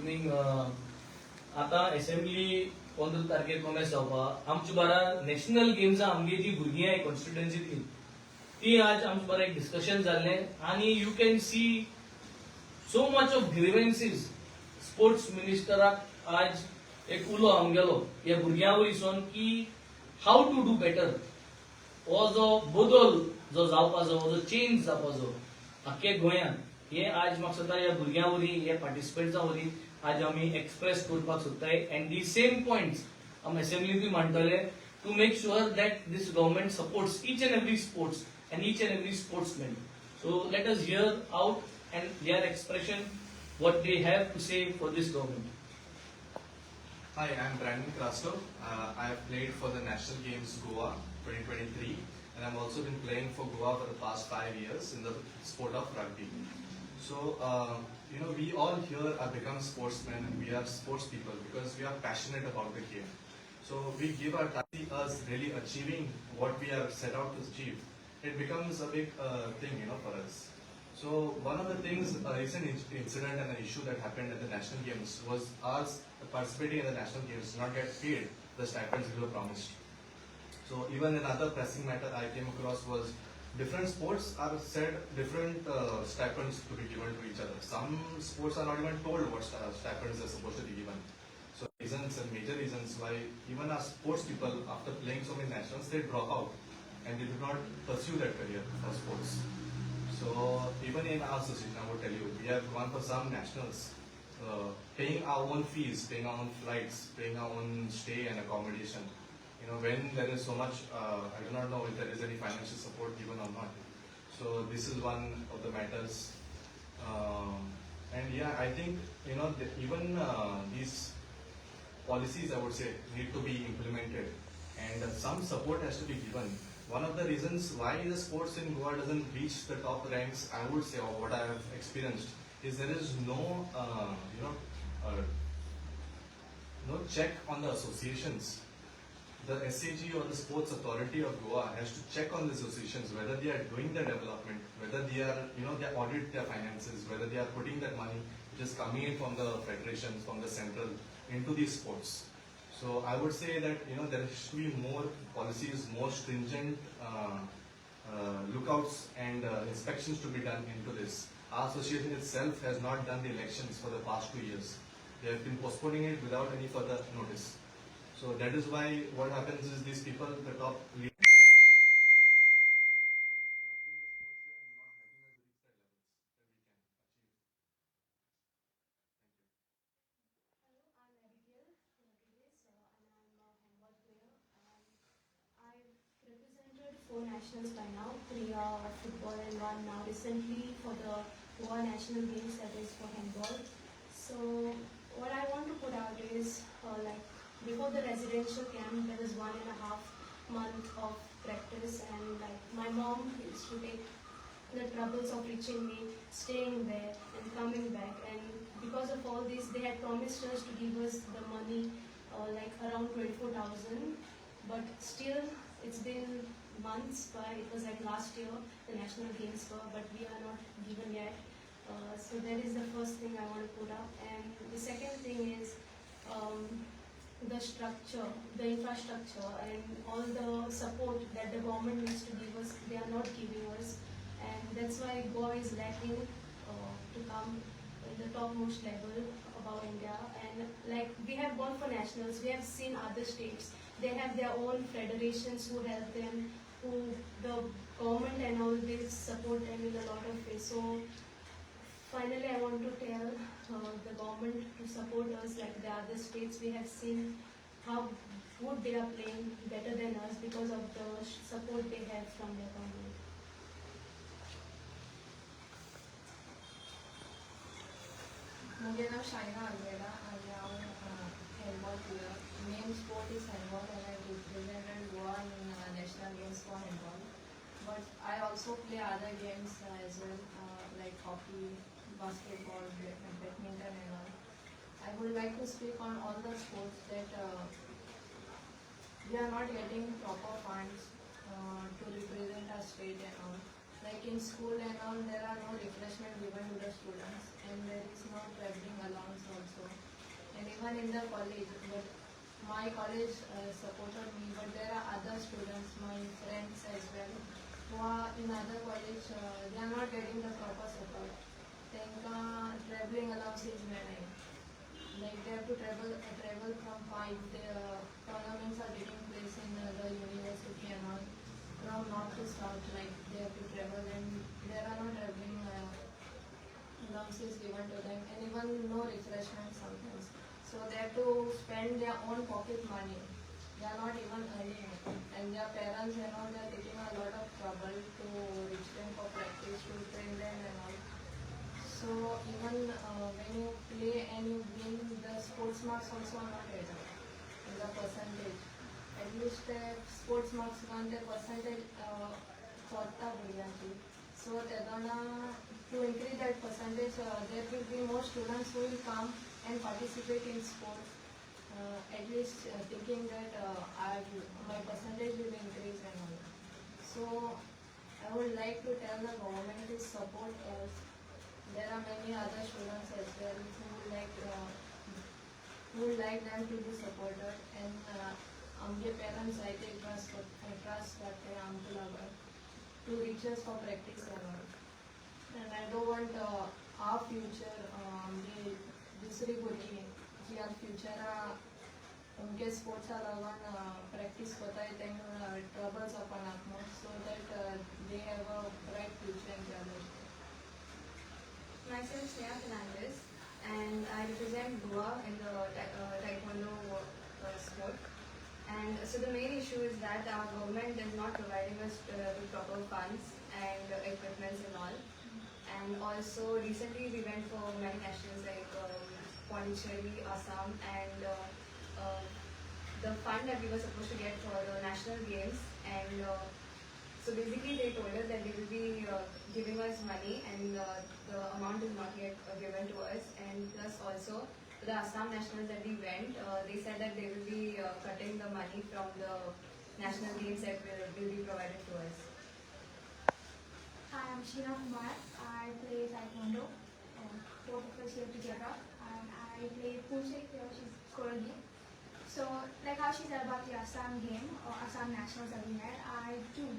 Evening. आता assembly 15 तारखेक कॉमेस जावपा आमच्या बारा नॅशनल गेम्स आमगे जी भुरगीं आहाय कॉन्स्टिट्युएन्सीतली ती आज आमच्या बारा एक डिस्कशन जाल्लें आणि you can see so much of grievances. Sports मिनिस्टराक आज एक उलो आमगेलो ह्या भुरग्यां वयरसून की हाऊ टू डू बेटर. हो जो बदल जो जावपाचो जो चेंज जावपाचो आख्खे गोंयांत हे आज म्हाका दिसता ह्या भुरग्यां वरवीं हे पार्टिसिपेट्सां वरवीं आज आमी एक्सप्रेस करपाक सोदताय. एंड दी सेम पॉइंट्स आमी असेंब्लींत बी मांडटले to make sure that this government supports each and every sports and each and every sportsman. So let us hear out and their expression what they have to say for this government. Hi, I am Brandon Crasto. I have played for the National Games Goa 2023 and I have also been playing for Goa for the past 5 years in the sport of rugby. So, we all here have become sportsmen and we are sports people because we are passionate about the game. So we give our time to us really achieving what we have set out to achieve. It becomes a big thing, for us. So one of the things, a recent incident and an issue that happened at the National Games was us participating in the National Games not get paid the stipends we were promised. So even another pressing matter I came across was different sports are said different stipends to be given to each other. Some sports are not even told what stipends are supposed to be given. So reasons and major reasons why even our sports people after playing so many nationals they drop out and they do not pursue that career for sports. So even in our association, I would tell you, we have gone for some nationals, paying our own fees, paying our own flights, paying our own stay and accommodation. When there is so much, I do not know if there is any financial support given or not. So this is one of the matters. And yeah, I think even these policies, I would say, need to be implemented, and some support has to be given. One of the reasons why the sports in Goa doesn't reach the top ranks, I would say, or what I have experienced, is there is no check on the associations. The SAG or the Sports Authority of Goa has to check on the associations whether they are doing the development, whether they are, they audit their finances, whether they are putting that money which is coming in from the federations, from the central, into these sports. So I would say that there should be more policies, more stringent lookouts and inspections to be done into this. Our association itself has not done the elections for the past 2 years. They have been postponing it without any further notice. So that is why what happens is these people, the top leaders, represented 4 nationals by now, 3 are football and 1 now recently for the Goa National Games, that is for handball. So what I want to put out is like before the residential camp there was 1.5 month of practice, and like my mom used to take the troubles of reaching me, staying there and coming back, and because of all this they had promised us to give us the money like around 24,000, but still it's been months, but it was like last year the national games were, but we are not given yet. So that is the first thing I want to put up, and the second thing is the structure, the infrastructure and all the support that the government needs to give us, they are not giving us, and that's why Goa is lacking to come in the topmost level about India. And like we have gone for nationals, we have seen other states, they have their own federations who help them, who the government and all this support them in a lot of ways. So finally I want to tell the government to support us like the other states. We have seen how good they are playing, better than us, because of the support they have from their government. म्हजें नांव शायना आल्वेरा आनी हांव handball player. Main sport is handball and I represented Goa in national games for handball. But I also play other games as well like hockey, basketball, badminton and all. I would like to speak on all the sports that we are not getting proper funds to represent our state and all. Like in school and all, there are no refreshment given to the students, and there is no traveling allowance also. even in the college. But my college supported me, but there are other students, my friends as well, who are in other college, they are not getting the proper support. त्यांका traveling allowances मिळणे. Like they have to travel from far. The tournaments are taking place in the university and all. From north to south, like they have to travel, and there are no traveling allowances given to them, and even no refreshment sometimes. So they have to spend their own pocket money. They are not even earning, and their parents and all, they are taking a lot of trouble to reach them for practice, to train them and all. So even when you play and you win, the sports marks also are not added in the percentage. At least the sports marks one the percentage chotta brilliantly. So to increase that percentage, there will be more students who will come and participate in sports. At least thinking that my percentage will increase and all. So I would like to tell the government to support us. There are many other students as well who would like them to be supported, and आमचे parents I take trust करते हैं आमच्यावर to reach us for practice and all. And I don't want our future आमची दुसरी भुरगीं जी आज future उनके sports लागून practice करताय त्यांना troubles आपण so that they have a bright future in their life. Myself Sneha Fernandez, and I represent Goa in the Taekwondo sport. And so the main issue is that our government is not providing us with proper funds and equipments and all. And also recently we went for many nationals like Pondicherry, Assam, and the fund that we were supposed to get for the national games, and so basically they told us that they will be giving us money, and the amount is not yet given to us. And plus also the Assam nationals that we went, they said that they will be cutting the money from the national games that will be provided to us. Hi, I'm Sheena Kumar. I play Taekwondo, and both of us here together. And I play Poochik, she's Koragi. So, like how she said about the Assam game or Assam nationals that we had, I too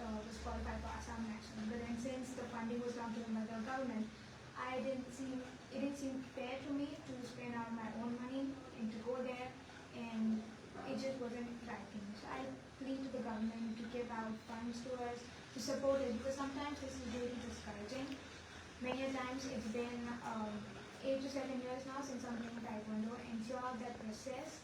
was qualified for Assam nationals. But then since the funding was not given by the government, it didn't seem fair to me to spend out my own money and to go there, and it just wasn't right to me. So I plead to the government to give out funds to us, to support it, because sometimes this is really discouraging. Many times it's been 8 to 7 years now since I'm playing Taekwondo, and throughout that process,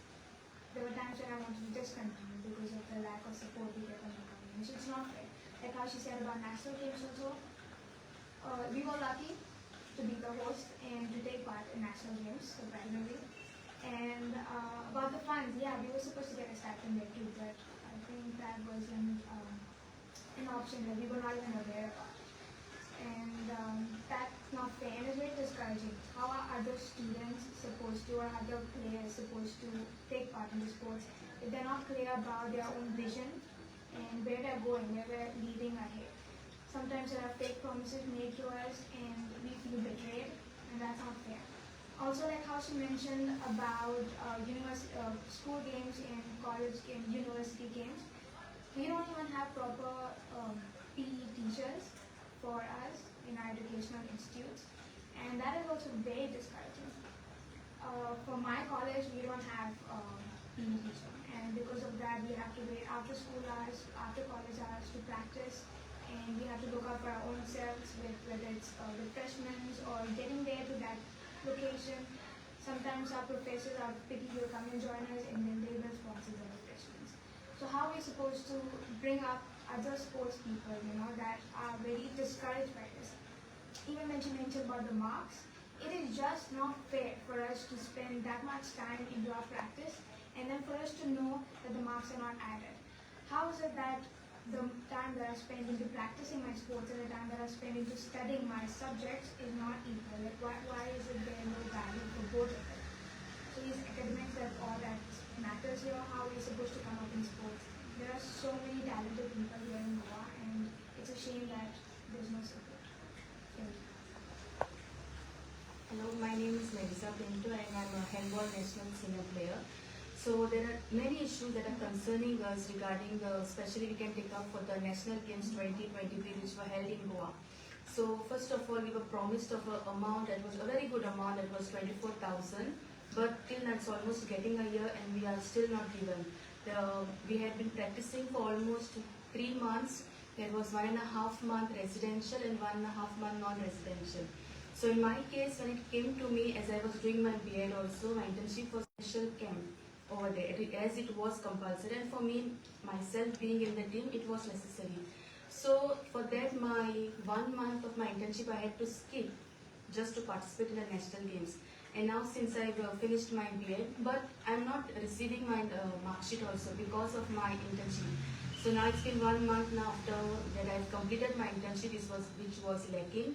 there were times when I wanted to discontinue because of the lack of support we get from the government. So it's not fair. Like how she said about national games also, we were lucky to be the host and to take part in national games surprisingly. And about the funds, yeah, we were supposed to get a stipend there too, but I think that wasn't an option that we were not even aware of. And that's not fair, and it's very discouraging. How are other students supposed to, or other players supposed to take part in the sports if they're not clear about their own vision and where they're going, where we're leading ahead? Sometimes there are fake promises made to us and we feel betrayed, and that's not fair. Also, like how she mentioned about school games and college games, university games, we don't even have proper PE teachers for us in our educational institutes, and that is also very discouraging. For my college, we don't have PE teacher, and because of that, we have to wait after school hours, after college hours to practice, and we have to look out for our own selves with whether it's refreshments or getting there to that location. Sometimes our professors are pity will come and join us, and then they will sponsor the refreshments. So how are we supposed to bring up other sports people, that are very discouraged by this? Even when she mentioned about the marks, it is just not fair for us to spend that much time into our practice, and then for us to know that the marks are not added. How is it that the time that I spend into practicing my sports and the time that I spend into studying my subjects is not equal? Like why is it there no value for both of them? So is academics that all that matters here? How are we supposed to come up in sports? There are so many talented people here in Goa, and it's a shame that there's no support. Thank you. Hello, my name is Pinto and I'm a handball national senior player. So there are many issues that are concerning us regarding especially we can take up for the National Games 2023 which were held in Goa. So first of all, we were promised of an amount that was a very good amount, that was 24,000. But till now it's almost getting a year and we are still not given. We had been practicing for almost 3 months. There was 1.5 month residential and 1.5 month non-residential. So in my case, when it came to me, as I was doing my BEd also, my internship was special camp over there, as it was compulsory. And for me, myself being in the team, it was necessary. So for that, my 1 month of my internship, I had to skip just to participate in the national games. And now since I've finished my BEd, but I'm not receiving my mark sheet also because of my internship. So now it's been 1 month now after that I've completed my internship, which was lacking.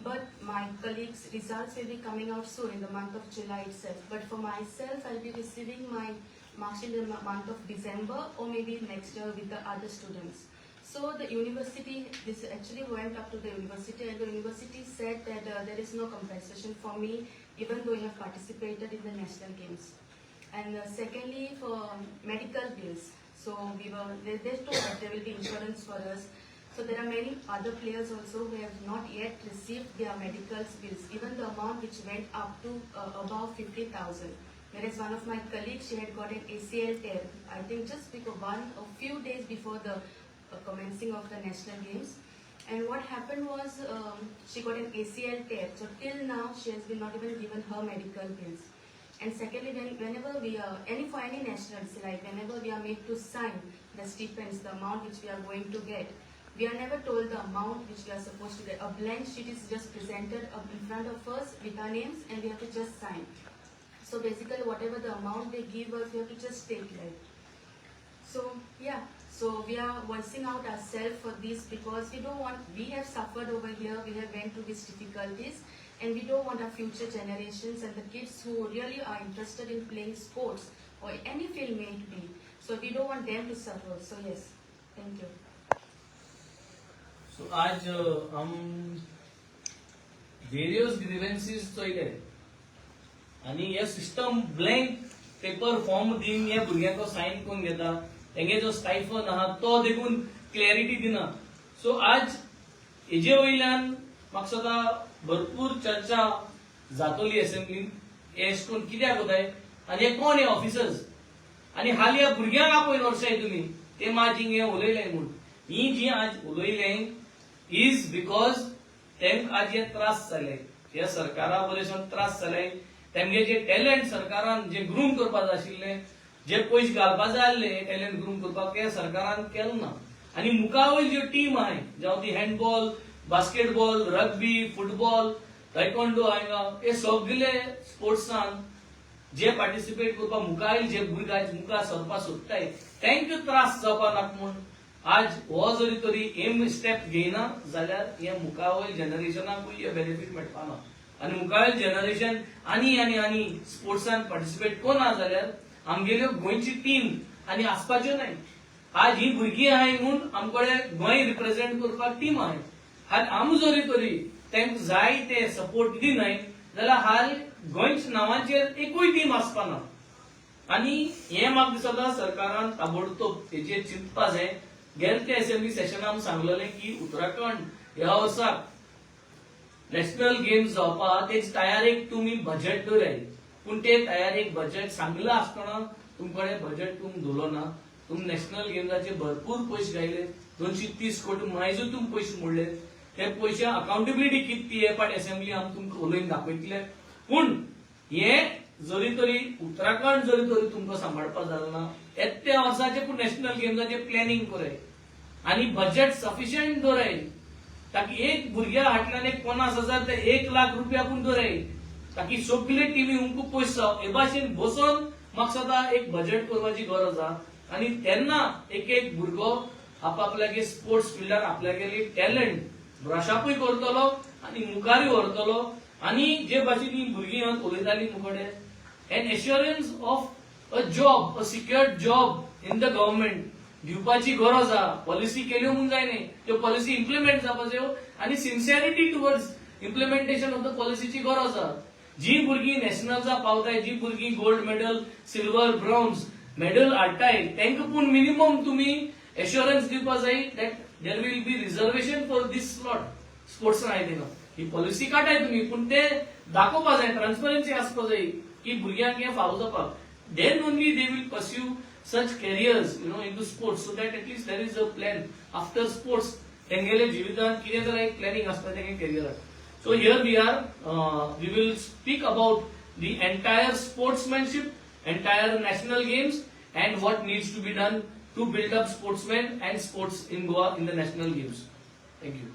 But my colleagues' results will be coming out soon in the month of July itself. But for myself, I'll be receiving my mark sheet in the month of December or maybe next year with the other students. So the university, this actually went up to the university and the university said that there is no compensation for me even though I have participated in the national games. And secondly, for medical bills, so they told that there will be insurance for us. So there are many other players also who have not yet received their medical bills, even the amount which went up to above 50,000. Whereas one of my colleagues, she had got an ACL tear, I think just because a few days before the commencing of the national games. And what happened was she got an ACL tear. So till now she has been not even given her medical bills. And secondly, whenever we are for any nationals, like whenever we are made to sign the stipends, the amount which we are going to get, we are never told the amount which we are supposed to get. A blank sheet is just presented up in front of us with our names, and we have to just sign. So basically, whatever the amount they give us, we have to just take it. So yeah. So we are voicing out ourselves for this because we have suffered over here, we have went through these difficulties, and we don't want our future generations and the kids who really are interested in playing sports or any field may it be. So we don't want them to suffer. So yes, thank you. So आज हम various grievances चोयले आणि हे system blank paper form दिन या भुरग्यांको sign करून घेता तेंगे जो स्टायफन आहा तो देखून क्लॅरिटी दिना. सो आज हेजे वयल्यान म्हाका सदा भरपूर चर्चा जातली असेंब्लीन एश कोण कित्याक कोताय आनी हे कोण हे ऑफिसर्स आनी हाली ह्या भुरग्यांक आपयन वर्साय तुमी ते माझी हे उलयलें म्हूण ही जी आज उलयलें इज बिकॉज तेंक आज हे त्रास जाले, ह्या सरकारा बरेचसो त्रास जाले. तेमगे जे टॅलंट सरकारान जे ग्रूम करपा जाय आशिल्लें, जे पयशे घालपा जाय आसले टॅलंट ग्रूम करपाक ते सरकारान केलें ना. आनी मुखावयल ज्यो टीम आहाय जावं ती हँडबॉल, बास्केटबॉल, रग्बी, फुटबॉल, तायक्वॉन्डो हांगा हे सगळे स्पोर्ट्सान जे पार्टिसिपेट करपाक मुखावयल जे भुरगे मुखार सरपा सोदताय तांकां त्रास जावपा नाका म्हूण आज हो जरी तरी एम स्टेप घेयना जाल्यार हे मुखावयल जनरेशनाकूय हे बेनिफीट मेळपा ना. आनी मुखावयल जनरेशन आनी स्पोर्ट्सान पार्टिसिपेट करना जाल्यार आमगेल्यो गोंयची टीम आनी आसपाच्यो नाय. आज ही भुरगीं आहाय म्हूण आमकडे गोंय रिप्रेझेंट करपाक टीम आहाय. आज आमी जरी तरी तांकां जाय ते सपोर्ट दिनाय जाल्यार हाल गोंयच्या नांवाचेर एकूय टीम आसपा ना. आनी हे म्हाका दिसता सरकारान ताबडतोब हेचेर चिंतपा जाय. गेल्या ते असेंब्ली सेशनान सांगलेलें की उत्तराखंड ह्या वर्साक नॅशनल गेम्स जावपा तेच तयारेक तुमी बजेट दवराय, पूण ते तयारेक बजेट सांगला आसतना तुमकडे बजेट तुम दवरलो ना. तुम नॅशनल गेम्साचे भरपूर पयशे घायले, 230 कोटी मायजूय तुम पयशे मोडले. ते पयशे अकाउंटेबिलिटी कितली हे पाट असेंब्ली आमी तुमकां उलोवन दाखयतले. पूण हे जरी तरी उत्तराखंड जरी तरी तुमकां सांबाळपा जालें ना. येत्या वर्साचे पूण नॅशनल गेम्साचे प्लॅनिंग कराय आनी बजेट सफिशियंट दवराय ताकी एक भुरग्या हाटल्यान 50,000 ते 1,00,000 रुपया पूण दवराय ताकी सगळे टीमी उमको पयसो हे भाशेन बसून म्हाका सदां एक बजेट करपाची गरज आहा. आनी तेन्ना एक भुरगो आपापल्यागे स्पोर्ट्स फिल्डार आपल्यागेली टॅलंट ब्रशअपूय करतलो आनी मुखारूय व्हरतलो. आनी जे भाशेन ही भुरगीं उलयतालीं मुखाडे an assurance of a job, a secured job in the government दिवपाची गरज आहा. पॉलिसी केल्यो म्हूण जायना, त्यो पॉलिसी इम्प्लिमेंट जावपाच्यो आनी sincerity towards implementation of the पॉलिसीची गरज आहा. जी भुरगीं नॅशनल्सा पावताय, जी भुरगीं gold medal, silver, bronze medal हाडटाय, तांकां पूण मिनिमम तुम्ही एश्युरन्स दिवपाक जाय that there will be reservation for these slot स्पोर्ट्सान आय थिंक. ही पॉलिसी काढाय तुम्ही, पण ते दाखोवपाक जाय, ट्रान्सपरन्सी आसपाक जाय की भुरग्यांक हें फावो जावपाक. Then only they will pursue such careers, into sports, so that at least there is a plan after sports. तेंगेले जिवितांत कितें तरी एक प्लॅनिंग आसता तेंगे कॅरियराक. So here we are, we will speak about the entire sportsmanship, entire national games, and what needs to be done to build up sportsmen and sports in Goa in the national games. Thank you.